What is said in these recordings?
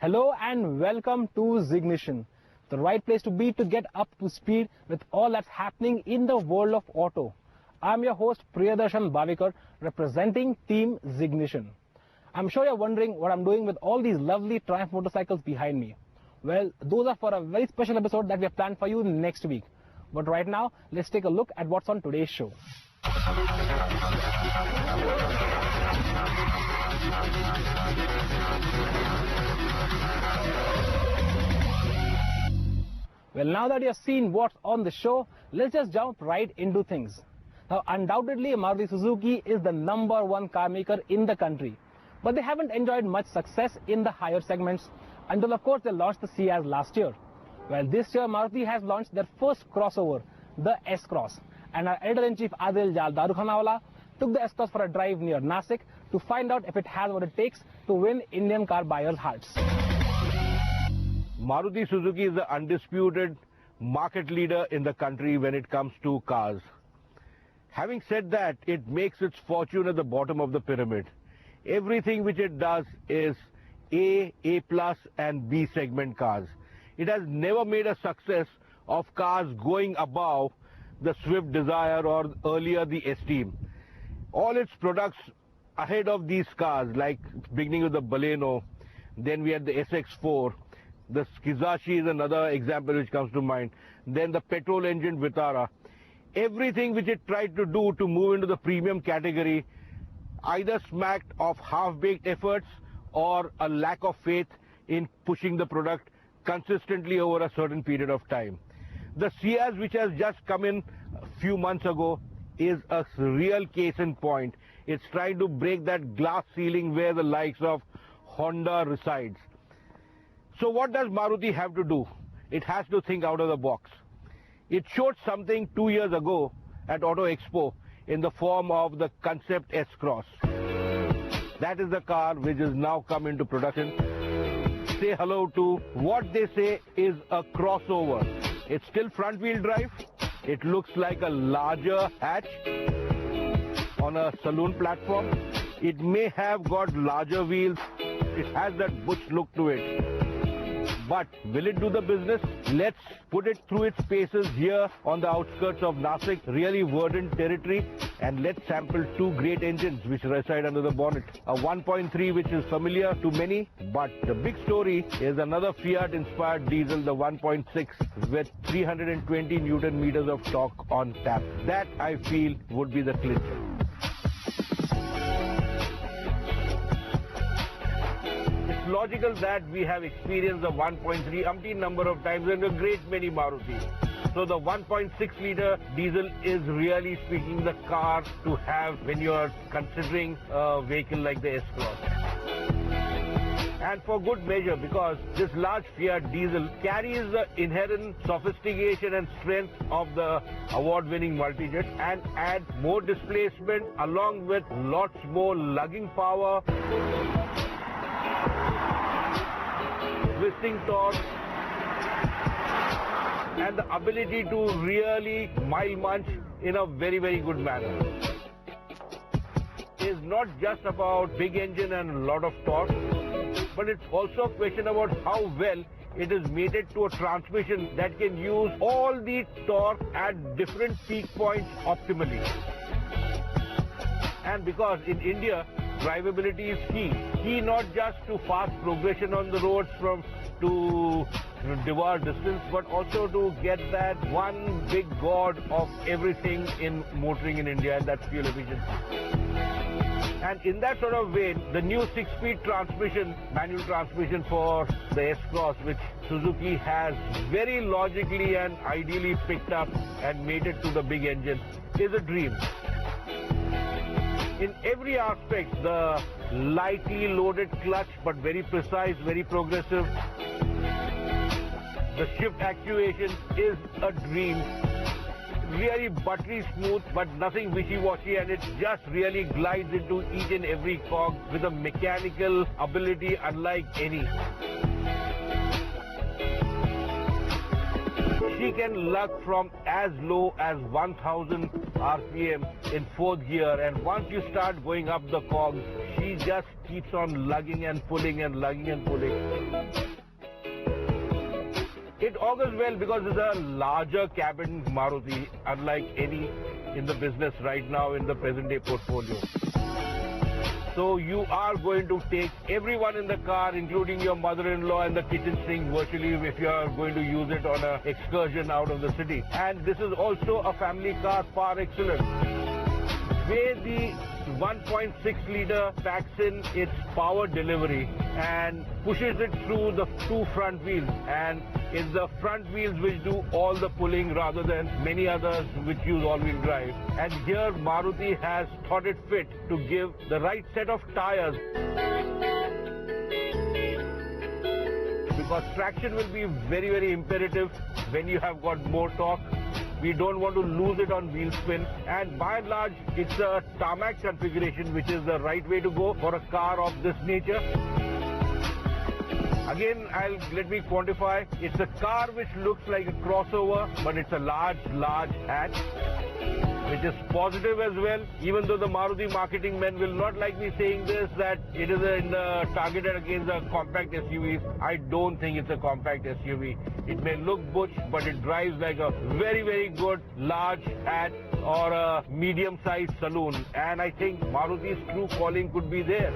Hello and welcome to ZeeGnition, the right place to be to get up to speed with all that's happening in the world of auto. I'm your host Priyadarshan Bhavikar, representing Team ZeeGnition. I'm sure you're wondering what I'm doing with all these lovely Triumph motorcycles behind me. Well, those are for a very special episode that we have planned for you next week. But right now, let's take a look at what's on today's show. Well, now that you've seen what's on the show, let's just jump right into things. Now, undoubtedly, Maruti Suzuki is the #1 car maker in the country. But they haven't enjoyed much success in the higher segments until, of course, they launched the Ciaz last year. Well, this year, Maruti has launched their first crossover, the S-Cross. And our editor-in-chief Adil Jal Darukhanawala took the S-Cross for a drive near Nasik to find out if it has what it takes to win Indian car buyers' hearts. Maruti Suzuki is the undisputed market leader in the country when it comes to cars. Having said that, it makes its fortune at the bottom of the pyramid. Everything which it does is A+, and B segment cars. It has never made a success of cars going above the Swift Desire or earlier the Esteem. All its products ahead of these cars, like beginning with the Baleno, then we had the SX4, the Kizashi is another example which comes to mind, then the petrol engine Vitara. Everything which it tried to do to move into the premium category either smacked of half-baked efforts or a lack of faith in pushing the product consistently over a certain period of time. The Ciaz, which has just come in a few months ago, is a real case in point. It's trying to break that glass ceiling where the likes of Honda resides. So what does Maruti have to do? It has to think out of the box. It showed something 2 years ago at Auto Expo in the form of the Concept S-Cross. That is the car which has now come into production. Say hello to what they say is a crossover. It's still front-wheel drive. It looks like a larger hatch on a saloon platform. It may have got larger wheels. It has that butch look to it. But will it do the business? Let's put it through its paces here on the outskirts of Nasik, really verdant territory, and let's sample two great engines which reside under the bonnet. A 1.3 which is familiar to many, but the big story is another Fiat-inspired diesel, the 1.6 with 320 Newton meters of torque on tap. That, I feel, would be the clincher. Logical that we have experienced the 1.3 umpteen number of times and a great many Maruti. So the 1.6 litre diesel is really speaking the car to have when you are considering a vehicle like the S-Cross. And for good measure, because this large Fiat diesel carries the inherent sophistication and strength of the award-winning multijet and adds more displacement along with lots more lugging power, twisting torque, and the ability to really mile munch in a very, very good manner. It's not just about big engine and a lot of torque, but it's also a question about how well it is mated to a transmission that can use all the torque at different peak points optimally. And because in India, drivability is key not just to fast progression on the roads to devour distance, but also to get that one big god of everything in motoring in India, and that's fuel efficiency. And in that sort of vein, the new 6-speed transmission, manual transmission for the S-Cross, which Suzuki has very logically and ideally picked up and mated to the big engine, is a dream. In every aspect, the lightly loaded clutch, but very precise, very progressive. The shift actuation is a dream. Really buttery smooth, but nothing wishy-washy, and it just really glides into each and every cog with a mechanical ability unlike any. she can lug from as low as 1000 RPM in 4th gear, and once you start going up the cogs, she just keeps on lugging and pulling and lugging and pulling. It augurs well because it's a larger cabin Maruti, unlike any in the business right now in the present day portfolio. So you are going to take everyone in the car, including your mother-in-law and the kitchen sink virtually, if you are going to use it on an excursion out of the city. And this is also a family car par excellence. Where the 1.6 litre packs in its power delivery and pushes it through the two front wheels, and it's the front wheels which do all the pulling rather than many others which use all-wheel drive. And here Maruti has thought it fit to give the right set of tires, because traction will be very, very imperative when you have got more torque. We don't want to lose it on wheel spin, and by and large it's a tarmac configuration, which is the right way to go for a car of this nature. Again, let me quantify. It's a car which looks like a crossover, but it's a large hatch, which is positive as well. Even though the Maruti marketing men will not like me saying this, that it is targeted against the compact SUVs. I don't think it's a compact SUV. It may look butch, but it drives like a very, very good large hatch or a medium-sized saloon. And I think Maruti's true calling could be there.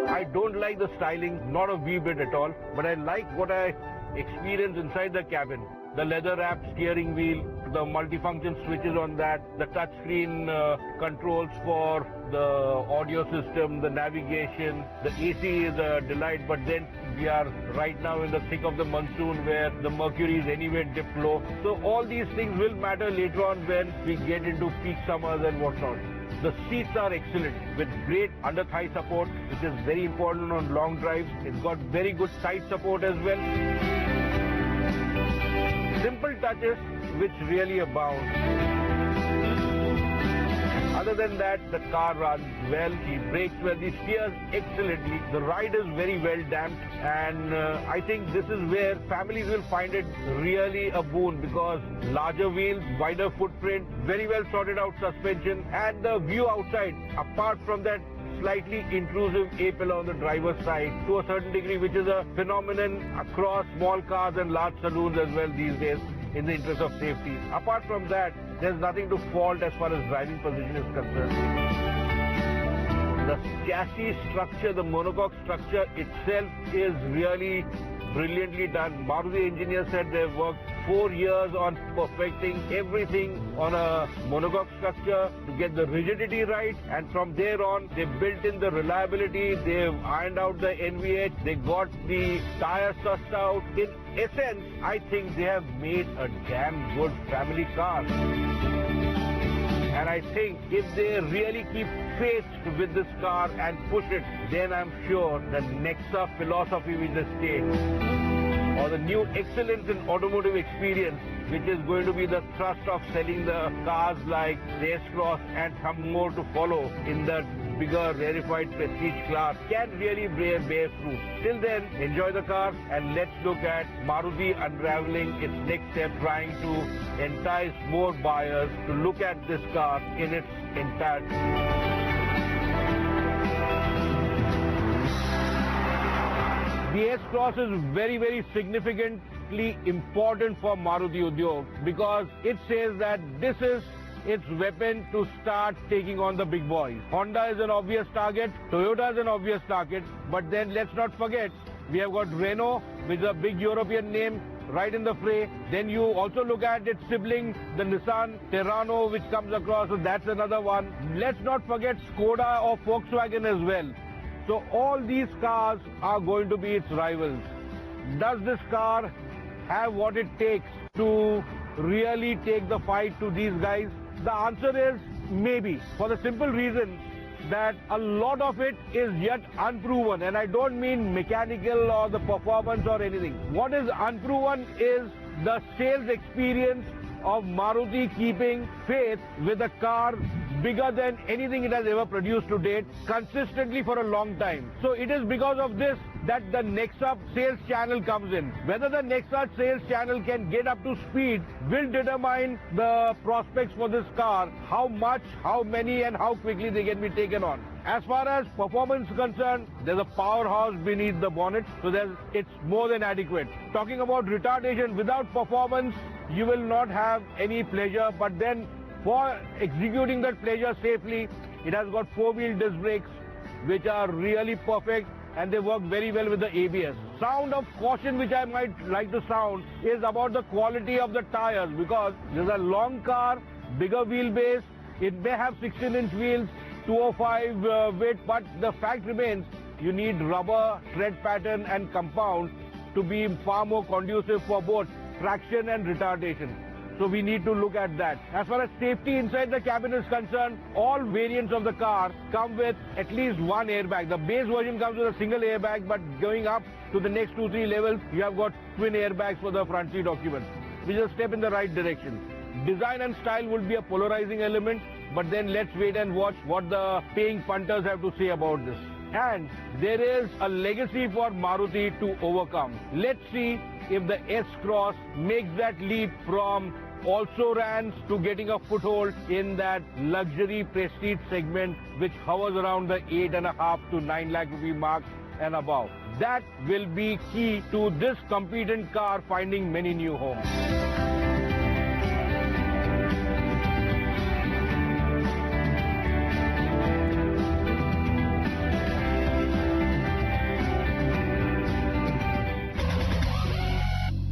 I don't like the styling, not a wee bit at all, but I like what I experience inside the cabin. The leather-wrapped steering wheel, the multifunction switches on that, the touchscreen controls for the audio system, the navigation, the AC is a delight, but then we are right now in the thick of the monsoon where the mercury is anyway dipped low. So all these things will matter later on when we get into peak summers and whatnot. The seats are excellent with great under-thigh support, which is very important on long drives. It's got very good side support as well. Simple touches which really abound. Other than that, the car runs well, she brakes well, she steers excellently. The ride is very well damped, and I think this is where families will find it really a boon, because larger wheels, wider footprint, very well sorted out suspension, and the view outside, apart from that slightly intrusive A-pillar on the driver's side to a certain degree, which is a phenomenon across small cars and large saloons as well these days in the interest of safety. Apart from that, there's nothing to fault as far as driving position is concerned. The chassis structure, the monocoque structure itself is really brilliantly done. Maruti engineers said they've worked 4 years on perfecting everything on a monocoque structure to get the rigidity right, and from there on they built in the reliability, they've ironed out the NVH, they got the tires sussed out. In essence, I think they have made a damn good family car. And I think if they really keep faith with this car and push it, then I'm sure the Nexa philosophy will just stay. Or the new excellence in automotive experience, which is going to be the thrust of selling the cars like the S-Cross and some more to follow in the bigger rarefied prestige class, can really bear fruit. Till then, enjoy the car and let's look at Maruti unraveling its next step, trying to entice more buyers to look at this car in its entirety. The S-Cross is very, very significantly important for Maruti Udyog, because it says that this is its weapon to start taking on the big boys. Honda is an obvious target, Toyota is an obvious target, but then let's not forget, we have got Renault, which is a big European name, right in the fray. Then you also look at its sibling, the Nissan Terrano, which comes across, so that's another one. Let's not forget Skoda or Volkswagen as well. So all these cars are going to be its rivals. Does this car have what it takes to really take the fight to these guys? The answer is maybe, for the simple reason that a lot of it is yet unproven, and I don't mean mechanical or the performance or anything. What is unproven is the sales experience of Maruti keeping faith with a car bigger than anything it has ever produced to date, consistently for a long time. So it is because of this that the Nexa sales channel comes in. Whether the Nexa sales channel can get up to speed will determine the prospects for this car, how much, how many and how quickly they can be taken on. As far as performance is concerned, there's a powerhouse beneath the bonnet, so it's more than adequate. Talking about retardation, without performance, you will not have any pleasure, but then for executing that pleasure safely, it has got 4-wheel disc brakes, which are really perfect, and they work very well with the ABS. Sound of caution which I might like to sound is about the quality of the tires, because this is a long car, bigger wheelbase, it may have 16-inch wheels, 205 weight, but the fact remains you need rubber, tread pattern and compound to be far more conducive for both traction and retardation. So we need to look at that. As far as safety inside the cabin is concerned, all variants of the car come with at least one airbag. The base version comes with a single airbag, but going up to the next 2-3 levels, you have got twin airbags for the front seat occupants, which is a step in the right direction. Design and style would be a polarizing element, but then let's wait and watch what the paying punters have to say about this. And there is a legacy for Maruti to overcome. Let's see if the S-Cross makes that leap from also-rans to getting a foothold in that luxury prestige segment which hovers around the 8.5 to 9 lakh rupee mark and above. That will be key to this competent car finding many new homes.